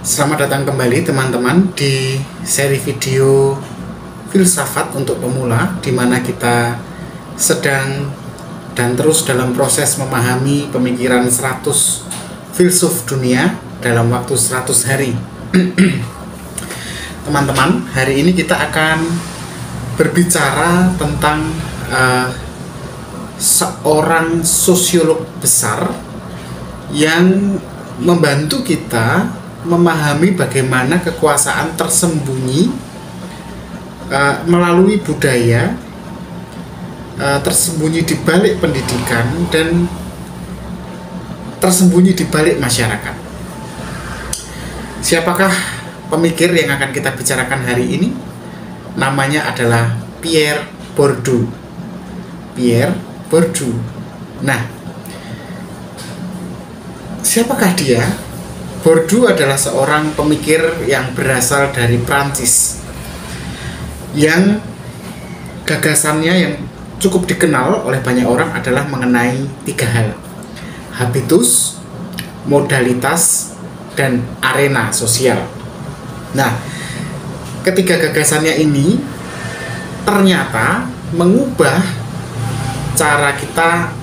Selamat datang kembali teman-teman di seri video filsafat untuk pemula, di mana kita sedang dan terus dalam proses memahami pemikiran 100 filsuf dunia dalam waktu 100 hari. Teman-teman, hari ini kita akan berbicara tentang seorang sosiolog besar yang membantu kita memahami bagaimana kekuasaan tersembunyi melalui budaya, tersembunyi di balik pendidikan, dan tersembunyi di balik masyarakat. Siapakah pemikir yang akan kita bicarakan hari ini? Namanya adalah Pierre Bourdieu. Pierre Bourdieu. Nah, siapakah dia? Bourdieu adalah seorang pemikir yang berasal dari Prancis, yang gagasannya yang cukup dikenal oleh banyak orang adalah mengenai 3 hal: habitus, modalitas, dan arena sosial. Nah, ketiga gagasannya ini ternyata mengubah cara kita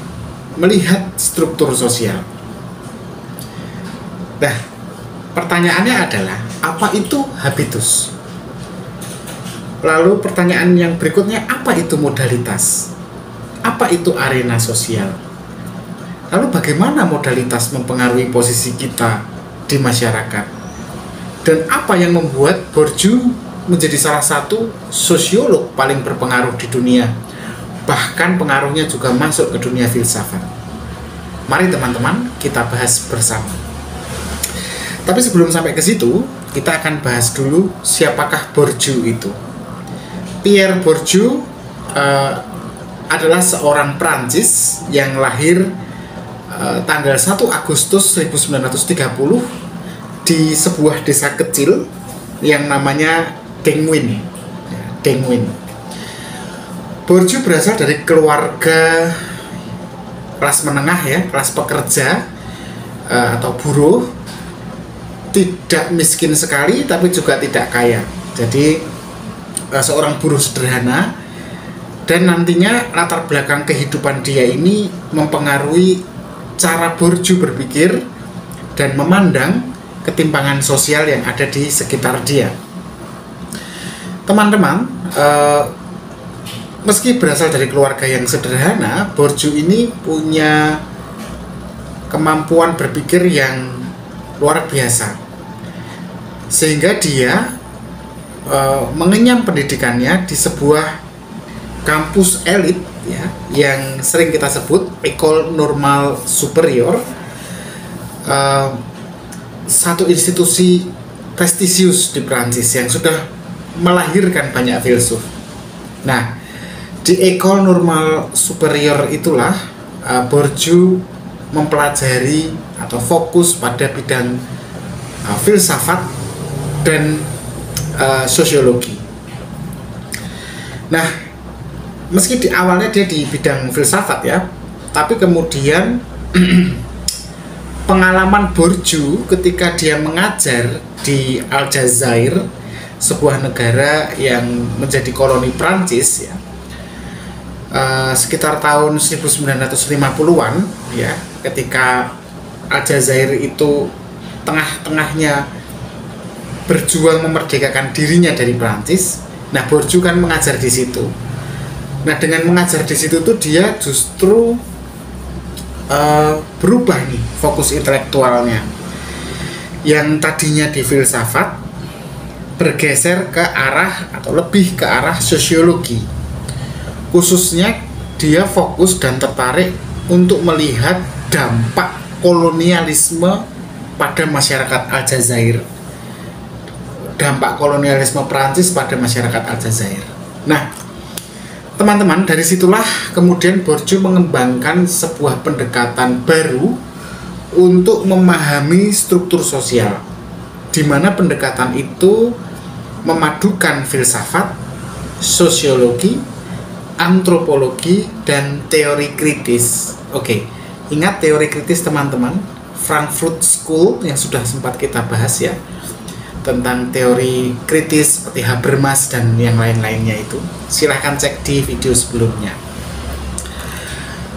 melihat struktur sosial. Nah, pertanyaannya adalah, apa itu habitus? Lalu pertanyaan yang berikutnya, apa itu modalitas? Apa itu arena sosial? Lalu bagaimana modalitas mempengaruhi posisi kita di masyarakat? Dan apa yang membuat Bourdieu menjadi salah satu sosiolog paling berpengaruh di dunia? Bahkan pengaruhnya juga masuk ke dunia filsafat. Mari teman-teman, kita bahas bersama. Tapi sebelum sampai ke situ, kita akan bahas dulu siapakah Bourdieu itu. Pierre Bourdieu adalah seorang Prancis yang lahir tanggal 1 Agustus 1930 di sebuah desa kecil yang namanya Dengwin. Dengwin. Bourdieu berasal dari keluarga kelas menengah, ya, kelas pekerja atau buruh. Tidak miskin sekali, tapi juga tidak kaya. Jadi seorang buruh sederhana, dan nantinya latar belakang kehidupan dia ini mempengaruhi cara Bourdieu berpikir dan memandang ketimpangan sosial yang ada di sekitar dia. Teman-teman, meski berasal dari keluarga yang sederhana, Bourdieu ini punya kemampuan berpikir yang luar biasa, sehingga dia mengenyam pendidikannya di sebuah kampus elit, ya, yang sering kita sebut École Normale Supérieure, satu institusi prestisius di Prancis yang sudah melahirkan banyak filsuf. Nah, di École Normale Supérieure itulah Bourdieu mempelajari atau fokus pada bidang filsafat dan sosiologi. Nah, meski di awalnya dia di bidang filsafat, ya, tapi kemudian pengalaman Bourdieu ketika dia mengajar di Aljazair, sebuah negara yang menjadi koloni Prancis, ya, sekitar tahun 1950-an, ya, ketika Aljazair itu tengah-tengahnya berjuang memerdekakan dirinya dari Prancis. Nah, Bourdieu kan mengajar di situ. Nah, dengan mengajar di situ tuh dia justru berubah nih fokus intelektualnya, yang tadinya di filsafat bergeser ke arah atau lebih ke arah sosiologi. Khususnya dia fokus dan tertarik untuk melihat dampak kolonialisme pada masyarakat Aljazair. Dampak kolonialisme Prancis pada masyarakat Aljazair. Nah, teman-teman, dari situlah kemudian Bourdieu mengembangkan sebuah pendekatan baru untuk memahami struktur sosial, di mana pendekatan itu memadukan filsafat, sosiologi, antropologi, dan teori kritis. Oke, ingat teori kritis teman-teman. Frankfurt School yang sudah sempat kita bahas ya, tentang teori kritis seperti Habermas dan yang lain-lainnya itu. Silahkan cek di video sebelumnya.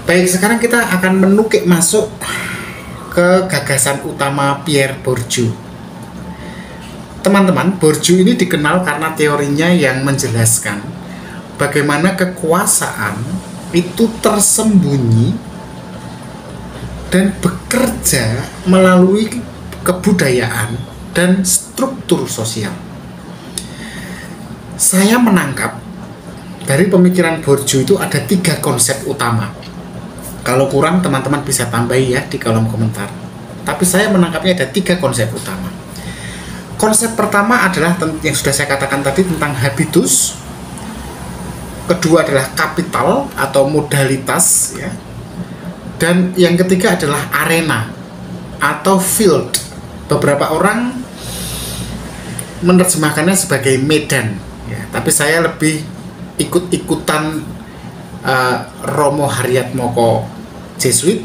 Baik, sekarang kita akan menukik masuk ke gagasan utama Pierre Bourdieu. Teman-teman, Bourdieu ini dikenal karena teorinya yang menjelaskan bagaimana kekuasaan itu tersembunyi dan bekerja melalui kebudayaan dan struktur sosial. Saya menangkap dari pemikiran Bourdieu itu ada 3 konsep utama. Kalau kurang, teman-teman bisa tambahi ya di kolom komentar. Tapi saya menangkapnya ada 3 konsep utama. Konsep pertama adalah yang sudah saya katakan tadi tentang habitus. Kedua adalah kapital atau modalitas ya. Dan yang ketiga adalah arena atau field. Beberapa orang menerjemahkannya sebagai medan ya, tapi saya lebih ikut-ikutan Romo Haryatmoko Jesuit.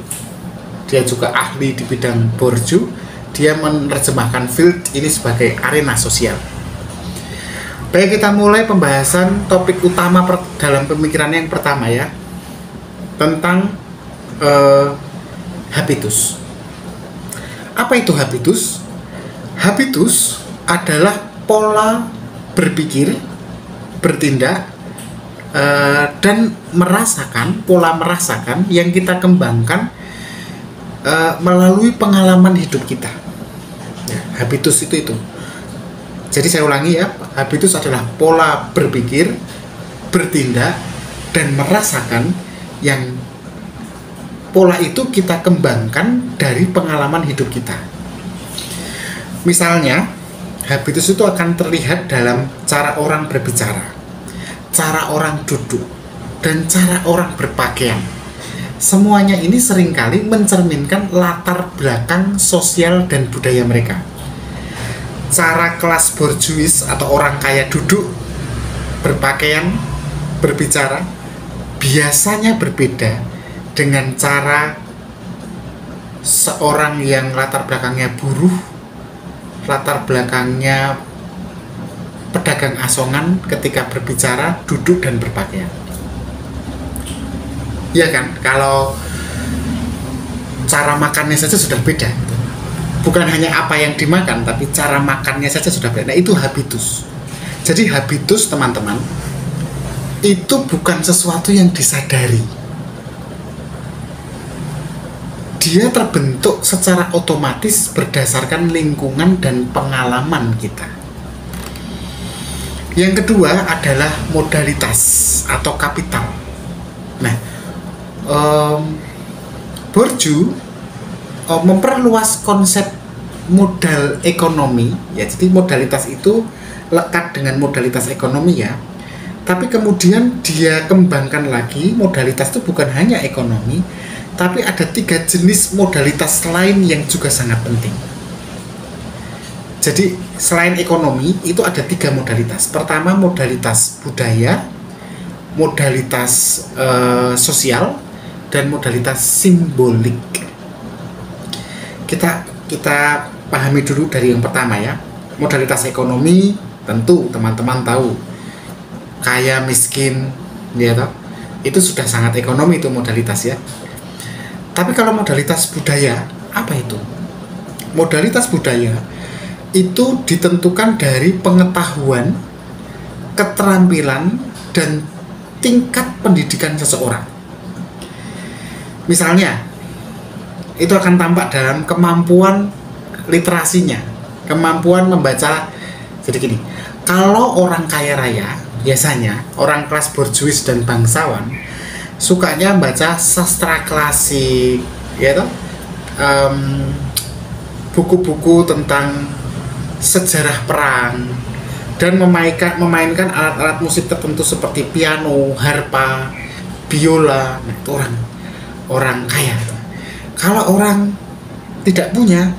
Dia juga ahli di bidang Bourdieu. Dia menerjemahkan field ini sebagai arena sosial. Baik, kita mulai pembahasan topik utama dalam pemikiran yang pertama ya, tentang habitus. Apa itu habitus? Habitus adalah pola berpikir, bertindak, dan pola merasakan yang kita kembangkan melalui pengalaman hidup kita ya, habitus itu. Jadi saya ulangi ya, habitus adalah pola berpikir, bertindak, dan merasakan yang pola itu kita kembangkan dari pengalaman hidup kita. Misalnya, habitus itu akan terlihat dalam cara orang berbicara, cara orang duduk, dan cara orang berpakaian. Semuanya ini seringkali mencerminkan latar belakang sosial dan budaya mereka. Cara kelas borjuis atau orang kaya duduk, berpakaian, berbicara biasanya berbeda dengan cara seorang yang latar belakangnya buruh, latar belakangnya pedagang asongan ketika berbicara, duduk, dan berpakaian. Ya kan, kalau cara makannya saja sudah beda. Bukan hanya apa yang dimakan, tapi cara makannya saja sudah beda. Nah, itu habitus. Jadi habitus, teman-teman, itu bukan sesuatu yang disadari. Dia terbentuk secara otomatis berdasarkan lingkungan dan pengalaman kita. Yang kedua adalah modalitas atau kapital. Nah, Bourdieu memperluas konsep modal ekonomi ya, jadi modalitas itu lekat dengan modalitas ekonomi ya, tapi kemudian dia kembangkan lagi modalitas itu bukan hanya ekonomi, tapi ada 3 jenis modalitas lain yang juga sangat penting. Jadi selain ekonomi itu ada 3 modalitas. Pertama, modalitas budaya, modalitas sosial, dan modalitas simbolik. Kita pahami dulu dari yang pertama ya. Modalitas ekonomi tentu teman-teman tahu, kaya miskin ya toh, itu sudah sangat ekonomi itu modalitas ya. Tapi kalau modalitas budaya, apa itu? Modalitas budaya itu ditentukan dari pengetahuan, keterampilan, dan tingkat pendidikan seseorang. Misalnya, itu akan tampak dalam kemampuan literasinya, kemampuan membaca. Jadi gini, kalau orang kaya raya, biasanya orang kelas borjuis dan bangsawan sukanya baca sastra klasik, ya toh, buku-buku tentang sejarah perang, dan memainkan alat-alat musik tertentu seperti piano, harpa, biola. Nah, itu orang kaya. Kalau orang tidak punya,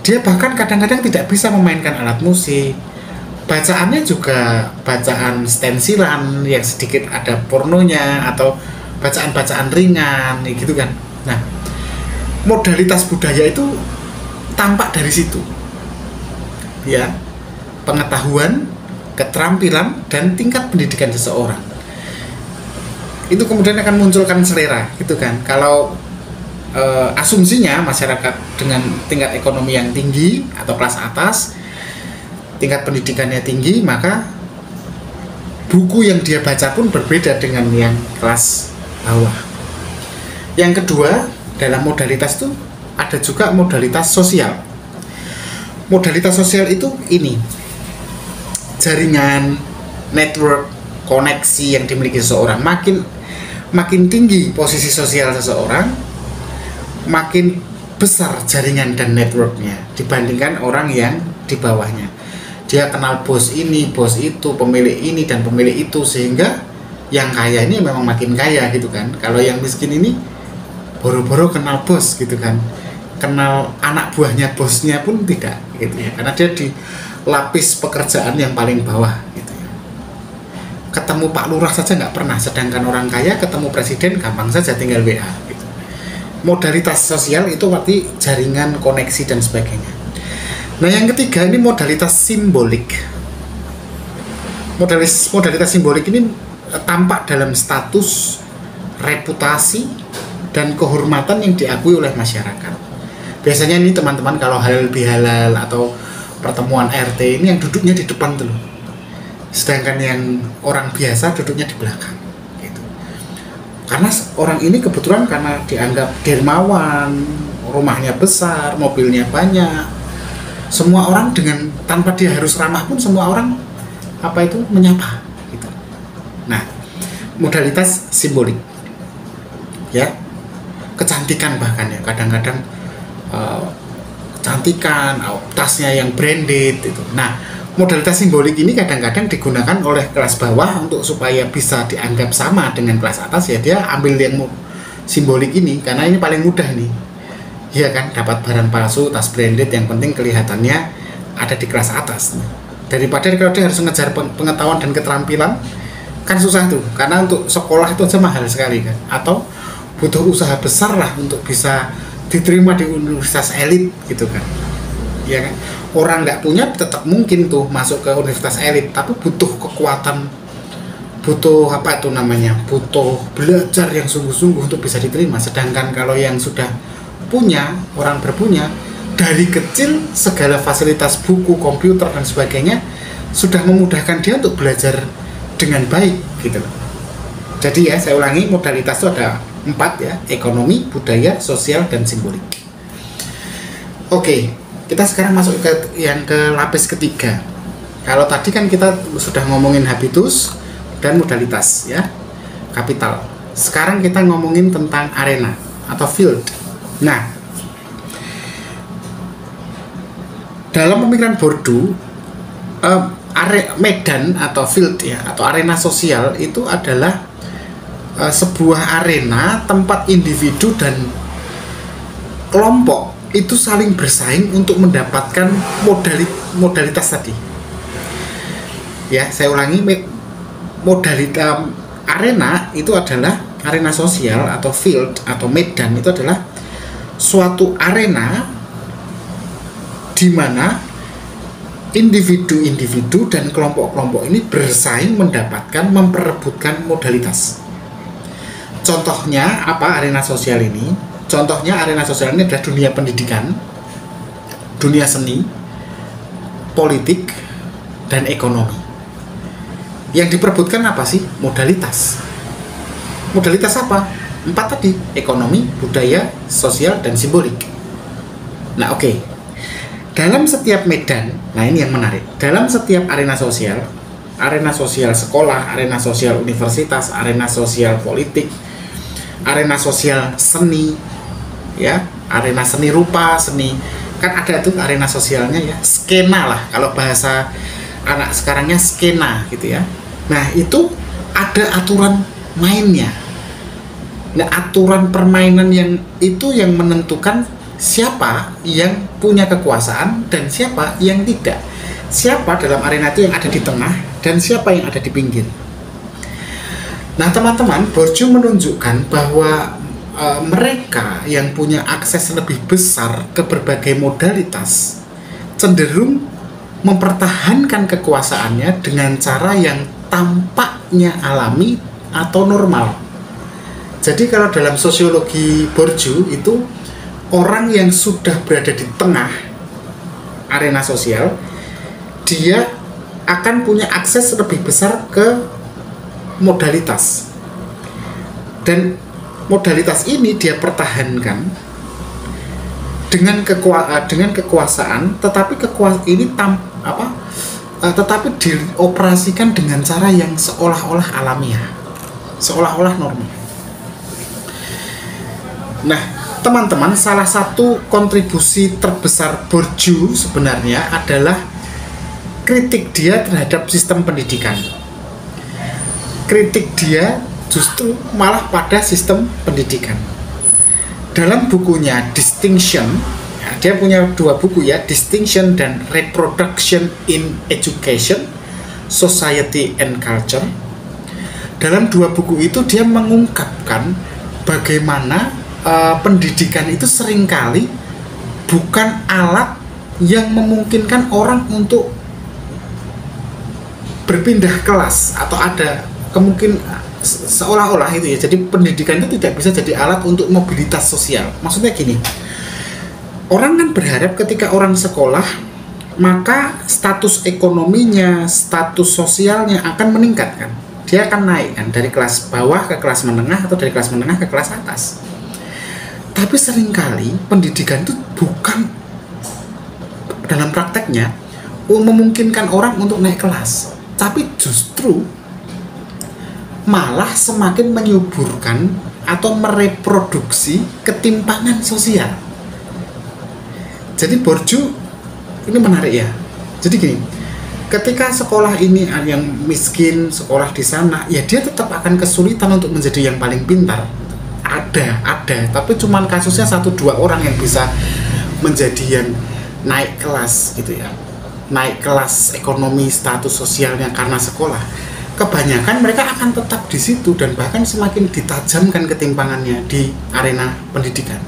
dia bahkan kadang-kadang tidak bisa memainkan alat musik. Bacaannya juga bacaan stensilan yang sedikit ada pornonya atau bacaan-bacaan ringan gitu kan. Nah, modalitas budaya itu tampak dari situ, ya, pengetahuan, keterampilan, dan tingkat pendidikan seseorang. Itu kemudian akan munculkan selera, gitu kan. Kalau asumsinya masyarakat dengan tingkat ekonomi yang tinggi atau kelas atas, tingkat pendidikannya tinggi, maka buku yang dia baca pun berbeda dengan yang kelas bawah. Yang kedua, dalam modalitas itu ada juga modalitas sosial. Modalitas sosial itu ini, jaringan, network, koneksi yang dimiliki seseorang. Makin tinggi posisi sosial seseorang, makin besar jaringan dan networknya dibandingkan orang yang di bawahnya. Dia kenal bos ini, bos itu, pemilik ini dan pemilik itu, sehingga yang kaya ini memang makin kaya, gitu kan. Kalau yang miskin ini boro-boro kenal bos, gitu kan, kenal anak buahnya bosnya pun tidak, gitu ya, karena dia di lapis pekerjaan yang paling bawah, gitu ya. Ketemu Pak Lurah saja nggak pernah, sedangkan orang kaya ketemu presiden gampang saja, tinggal WA, gitu. Modalitas sosial itu berarti jaringan, koneksi dan sebagainya. Nah, yang ketiga ini modalitas simbolik. Modalitas simbolik ini tampak dalam status, reputasi, dan kehormatan yang diakui oleh masyarakat. Biasanya ini teman-teman kalau halal bihalal atau pertemuan RT ini yang duduknya di depan tuh, sedangkan yang orang biasa duduknya di belakang, gitu. Karena orang ini kebetulan karena dianggap dermawan, rumahnya besar, mobilnya banyak, semua orang dengan tanpa dia harus ramah pun semua orang menyapa, gitu. Nah, modalitas simbolik, ya, kecantikan bahkan ya, kadang-kadang kecantikan, tasnya yang branded itu. Nah, modalitas simbolik ini kadang-kadang digunakan oleh kelas bawah untuk supaya bisa dianggap sama dengan kelas atas, ya dia ambil yang simbolik ini karena ini paling mudah nih. Iya kan, dapat barang palsu, tas branded, yang penting kelihatannya ada di kelas atas. Daripada kalau dia harus mengejar pengetahuan dan keterampilan, kan susah tuh, karena untuk sekolah itu aja mahal sekali kan, atau butuh usaha besar lah untuk bisa diterima di universitas elit, gitu kan. Ya kan, orang nggak punya tetap mungkin tuh masuk ke universitas elit, tapi butuh kekuatan, butuh butuh belajar yang sungguh-sungguh untuk bisa diterima. Sedangkan kalau yang sudah punya, orang berpunya, dari kecil segala fasilitas buku, komputer dan sebagainya sudah memudahkan dia untuk belajar dengan baik, gitu loh. Jadi ya, saya ulangi, modalitas itu ada 4 ya, ekonomi, budaya, sosial, dan simbolik. Oke, kita sekarang masuk ke lapis ketiga. Kalau tadi kan kita sudah ngomongin habitus dan modalitas ya, kapital. Sekarang kita ngomongin tentang arena atau field. Nah, dalam pemikiran Bourdieu, medan atau field ya, atau arena sosial itu adalah sebuah arena tempat individu dan kelompok itu saling bersaing untuk mendapatkan modalitas tadi. Ya, saya ulangi, modalitas arena itu adalah arena sosial atau field atau medan, itu adalah suatu arena di mana individu-individu dan kelompok-kelompok ini bersaing memperebutkan modalitas. Contohnya apa arena sosial ini? Contohnya arena sosial ini adalah dunia pendidikan, dunia seni, politik, dan ekonomi. Yang diperebutkan apa sih? Modalitas. Modalitas apa? 4 tadi, ekonomi, budaya, sosial, dan simbolik. Nah, oke. Dalam setiap medan, nah ini yang menarik. Dalam setiap arena sosial sekolah, arena sosial universitas, arena sosial politik, arena sosial seni, ya, arena seni rupa, seni, kan ada tuh arena sosialnya ya, skena lah, kalau bahasa anak sekarangnya skena gitu ya. Nah, itu ada aturan mainnya. Nah, aturan permainan yang itu yang menentukan siapa yang punya kekuasaan dan siapa yang tidak. Siapa dalam arena itu yang ada di tengah dan siapa yang ada di pinggir. Nah, teman-teman, Bourdieu menunjukkan bahwa mereka yang punya akses lebih besar ke berbagai modalitas cenderung mempertahankan kekuasaannya dengan cara yang tampaknya alami atau normal. Jadi kalau dalam sosiologi Bourdieu itu, orang yang sudah berada di tengah arena sosial, dia akan punya akses lebih besar ke modalitas, dan modalitas ini dia pertahankan dengan kekuasaan, tetapi kekuasaan ini tetapi dioperasikan dengan cara yang seolah-olah alamiah, seolah-olah normal. Nah, teman-teman, salah satu kontribusi terbesar Bourdieu sebenarnya adalah kritik dia terhadap sistem pendidikan. Kritik dia justru malah pada sistem pendidikan. Dalam bukunya Distinction, ya, dia punya 2 buku ya, Distinction dan Reproduction in Education, Society and Culture. Dalam 2 buku itu dia mengungkapkan bagaimana pendidikan itu seringkali bukan alat yang memungkinkan orang untuk berpindah kelas, atau ada kemungkinan seolah-olah itu ya. Jadi pendidikan itu tidak bisa jadi alat untuk mobilitas sosial. Maksudnya gini, orang kan berharap ketika orang sekolah, maka status ekonominya, status sosialnya akan meningkat kan. Dia akan naik kan, dari kelas bawah ke kelas menengah, atau dari kelas menengah ke kelas atas. Tapi seringkali pendidikan itu bukan, dalam prakteknya, memungkinkan orang untuk naik kelas, tapi justru malah semakin menyuburkan atau mereproduksi ketimpangan sosial. Jadi Bourdieu ini menarik ya. Jadi gini, ketika sekolah ini yang miskin, sekolah di sana, ya dia tetap akan kesulitan untuk menjadi yang paling pintar. Ada, tapi cuman kasusnya 1-2 orang yang bisa menjadi yang naik kelas gitu ya. Naik kelas ekonomi, status sosialnya karena sekolah. Kebanyakan mereka akan tetap di situ, dan bahkan semakin ditajamkan ketimpangannya di arena pendidikan.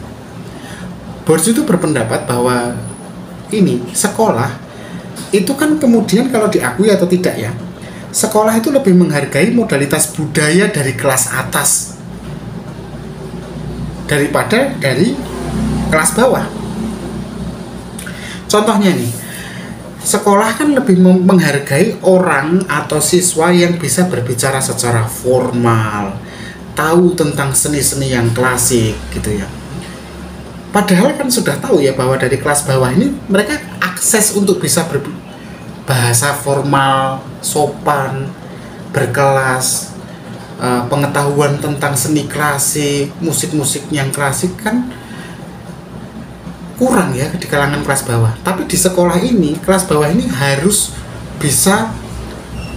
Bourdieu itu berpendapat bahwa ini sekolah itu kan kemudian, kalau diakui atau tidak ya, sekolah itu lebih menghargai modalitas budaya dari kelas atas daripada dari kelas bawah. Contohnya nih, sekolah kan lebih menghargai orang atau siswa yang bisa berbicara secara formal, tahu tentang seni-seni yang klasik gitu ya. Padahal kan sudah tahu ya bahwa dari kelas bawah ini mereka akses untuk bisa berbahasa formal, sopan, berkelas, pengetahuan tentang seni klasik, musik-musik yang klasik kan kurang ya di kalangan kelas bawah. Tapi di sekolah ini, kelas bawah ini harus bisa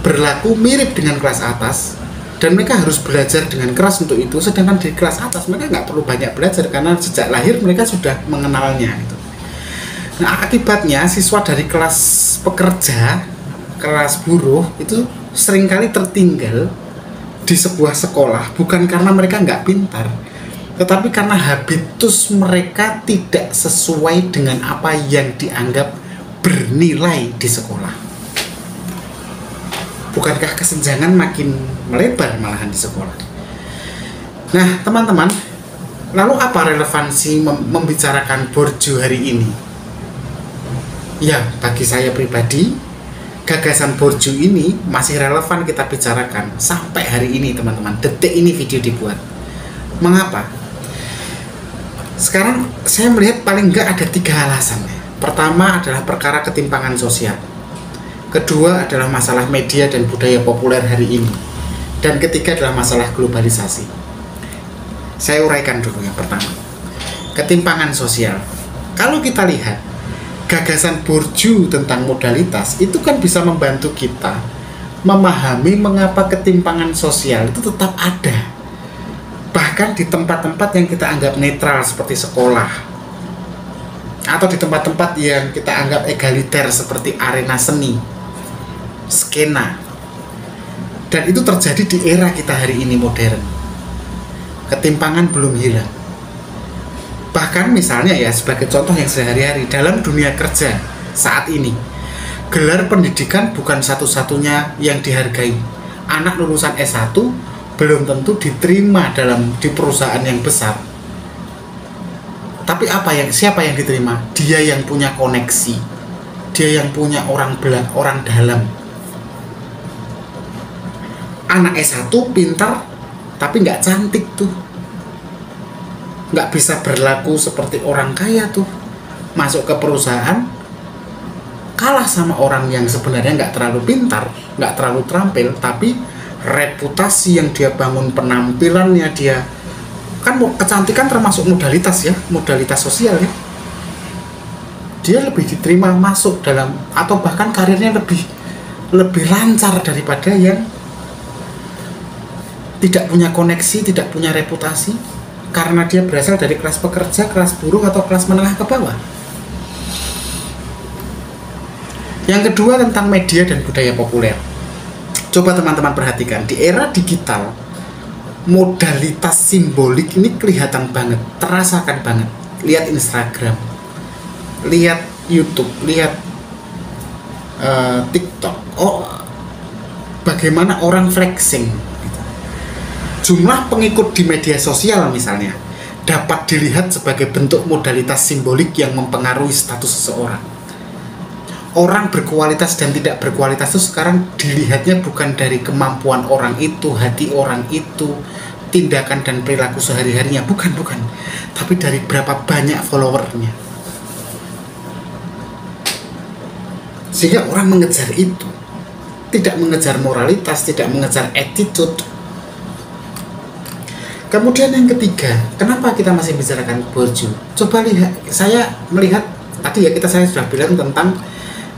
berlaku mirip dengan kelas atas, dan mereka harus belajar dengan keras untuk itu. Sedangkan di kelas atas mereka nggak perlu banyak belajar karena sejak lahir mereka sudah mengenalnya gitu. Nah, akibatnya siswa dari kelas pekerja, kelas buruh itu seringkali tertinggal di sebuah sekolah, bukan karena mereka nggak pintar, tetapi karena habitus mereka tidak sesuai dengan apa yang dianggap bernilai di sekolah. Bukankah kesenjangan makin melebar malahan di sekolah? Nah, teman-teman, lalu apa relevansi membicarakan Bourdieu hari ini? Ya, bagi saya pribadi, gagasan Bourdieu ini masih relevan kita bicarakan sampai hari ini, teman-teman. Detik ini video dibuat. Mengapa? Sekarang saya melihat paling enggak ada 3 alasan. Pertama adalah perkara ketimpangan sosial. Kedua adalah masalah media dan budaya populer hari ini. Dan ketiga adalah masalah globalisasi. Saya uraikan dulu yang pertama. Ketimpangan sosial. Kalau kita lihat gagasan Bourdieu tentang modalitas itu kan bisa membantu kita memahami mengapa ketimpangan sosial itu tetap ada. Bahkan di tempat-tempat yang kita anggap netral seperti sekolah, atau di tempat-tempat yang kita anggap egaliter seperti arena seni, skena. Dan itu terjadi di era kita hari ini modern. Ketimpangan belum hilang. Bahkan misalnya ya, sebagai contoh yang sehari-hari dalam dunia kerja saat ini, gelar pendidikan bukan satu-satunya yang dihargai. Anak lulusan S1 belum tentu diterima di perusahaan yang besar. Tapi siapa yang diterima? Dia yang punya koneksi, dia yang punya orang dalam. Anak S1 pintar tapi nggak cantik tuh, nggak bisa berlaku seperti orang kaya tuh, masuk ke perusahaan kalah sama orang yang sebenarnya nggak terlalu pintar, nggak terlalu terampil, tapi reputasi yang dia bangun, penampilannya dia, kan kecantikan termasuk modalitas ya, modalitas sosial ya, dia lebih diterima masuk dalam, atau bahkan karirnya lebih lancar daripada yang tidak punya koneksi, tidak punya reputasi, karena dia berasal dari kelas pekerja, kelas buruh, atau kelas menengah ke bawah. Yang kedua tentang media dan budaya populer. Coba teman-teman perhatikan, di era digital, modalitas simbolik ini kelihatan banget, terasakan banget. Lihat Instagram, lihat YouTube, lihat TikTok. Oh, bagaimana orang flexing. Jumlah pengikut di media sosial misalnya dapat dilihat sebagai bentuk modalitas simbolik yang mempengaruhi status seseorang. Orang berkualitas dan tidak berkualitas itu sekarang dilihatnya bukan dari kemampuan orang itu, hati orang itu, tindakan dan perilaku sehari-harinya, bukan, tapi dari berapa banyak followernya. Sehingga orang mengejar itu, tidak mengejar moralitas, tidak mengejar attitude. Kemudian yang ketiga, kenapa kita masih bicarakan borju? Coba lihat, saya melihat tadi ya, saya sudah bilang tentang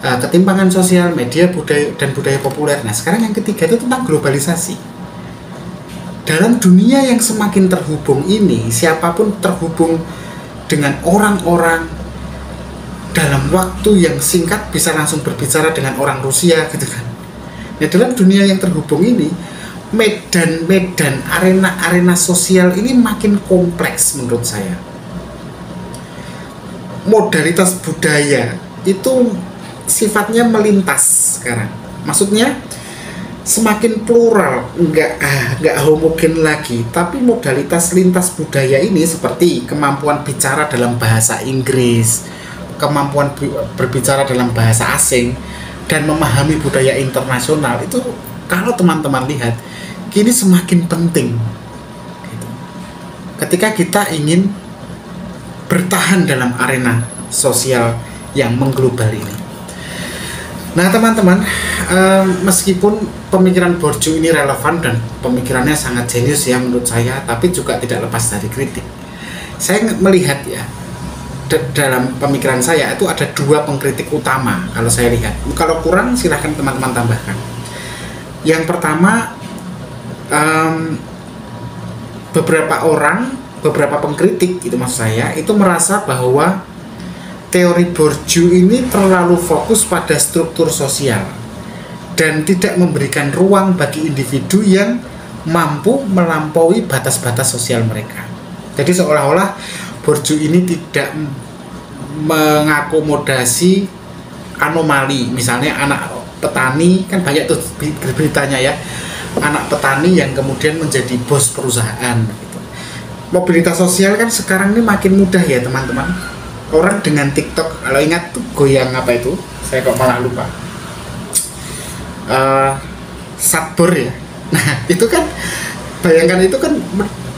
ketimpangan sosial, media, budaya populer. Nah, sekarang yang ketiga itu tentang globalisasi. Dalam dunia yang semakin terhubung ini, siapapun terhubung dengan orang-orang dalam waktu yang singkat, bisa langsung berbicara dengan orang Rusia gitu kan. Nah, dalam dunia yang terhubung ini, medan-medan, arena-arena sosial ini makin kompleks menurut saya. Modalitas budaya itu sifatnya melintas sekarang. Maksudnya semakin plural, nggak homogen lagi. Tapi modalitas lintas budaya ini seperti kemampuan bicara dalam bahasa Inggris, kemampuan berbicara dalam bahasa asing, dan memahami budaya internasional itu, kalau teman-teman lihat, kini semakin penting ketika kita ingin bertahan dalam arena sosial yang mengglobal ini. Nah teman-teman, meskipun pemikiran Bourdieu ini relevan dan pemikirannya sangat jenius ya menurut saya, tapi juga tidak lepas dari kritik. Saya melihat ya, dalam pemikiran saya itu ada dua pengkritik utama kalau saya lihat. Kalau kurang silahkan teman-teman tambahkan. Yang pertama, beberapa pengkritik itu maksud saya, itu merasa bahwa teori Bourdieu ini terlalu fokus pada struktur sosial dan tidak memberikan ruang bagi individu yang mampu melampaui batas-batas sosial mereka. Jadi seolah-olah Bourdieu ini tidak mengakomodasi anomali. Misalnya anak petani, kan banyak tuh beritanya ya, anak petani yang kemudian menjadi bos perusahaan gitu. Mobilitas sosial kan sekarang ini makin mudah ya teman-teman. Orang dengan TikTok, kalau ingat tuh goyang apa itu, saya kok malah lupa, satbor ya. Nah itu kan, bayangkan itu kan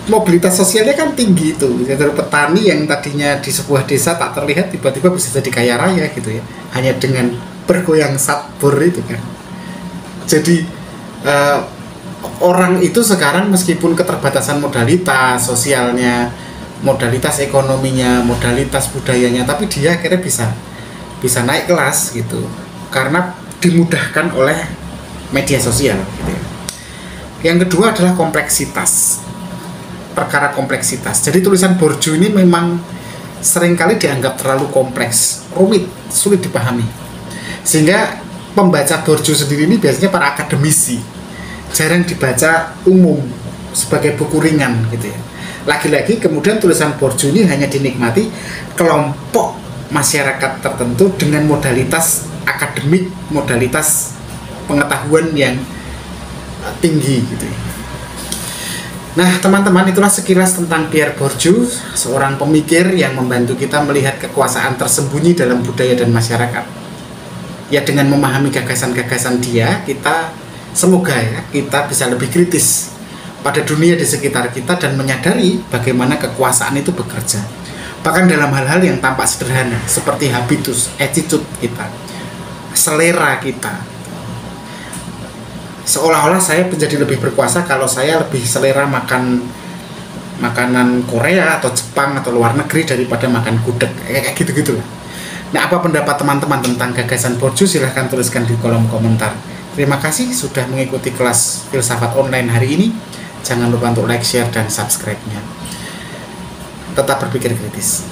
mobilitas sosialnya kan tinggi itu. Jadi petani yang tadinya di sebuah desa tak terlihat tiba-tiba bisa jadi kaya raya gitu ya, hanya dengan bergoyang satbor itu kan. Jadi orang itu sekarang meskipun keterbatasan modalitas sosialnya, modalitas ekonominya, modalitas budayanya, tapi dia akhirnya bisa naik kelas gitu karena dimudahkan oleh media sosial gitu ya. Yang kedua adalah kompleksitas, perkara kompleksitas. Jadi tulisan Bourdieu ini memang seringkali dianggap terlalu kompleks, rumit, sulit dipahami, sehingga pembaca Bourdieu sendiri ini biasanya para akademisi, jarang dibaca umum sebagai buku ringan gitu ya. Lagi-lagi kemudian tulisan Borju ini hanya dinikmati kelompok masyarakat tertentu dengan modalitas akademik, modalitas pengetahuan yang tinggi gitu. Nah teman-teman, itulah sekilas tentang Pierre Bourdieu, seorang pemikir yang membantu kita melihat kekuasaan tersembunyi dalam budaya dan masyarakat. Ya dengan memahami gagasan-gagasan dia, kita semoga ya kita bisa lebih kritis pada dunia di sekitar kita dan menyadari bagaimana kekuasaan itu bekerja. Bahkan dalam hal-hal yang tampak sederhana seperti habitus, attitude kita, selera kita. Seolah-olah saya menjadi lebih berkuasa kalau saya lebih selera makan makanan Korea atau Jepang atau luar negeri daripada makan gudeg, kayak gitu-gitu lah. Nah, apa pendapat teman-teman tentang gagasan Bourdieu? Silahkan tuliskan di kolom komentar. Terima kasih sudah mengikuti kelas filsafat online hari ini. Jangan lupa untuk like, share, dan subscribe-nya. Tetap berpikir kritis.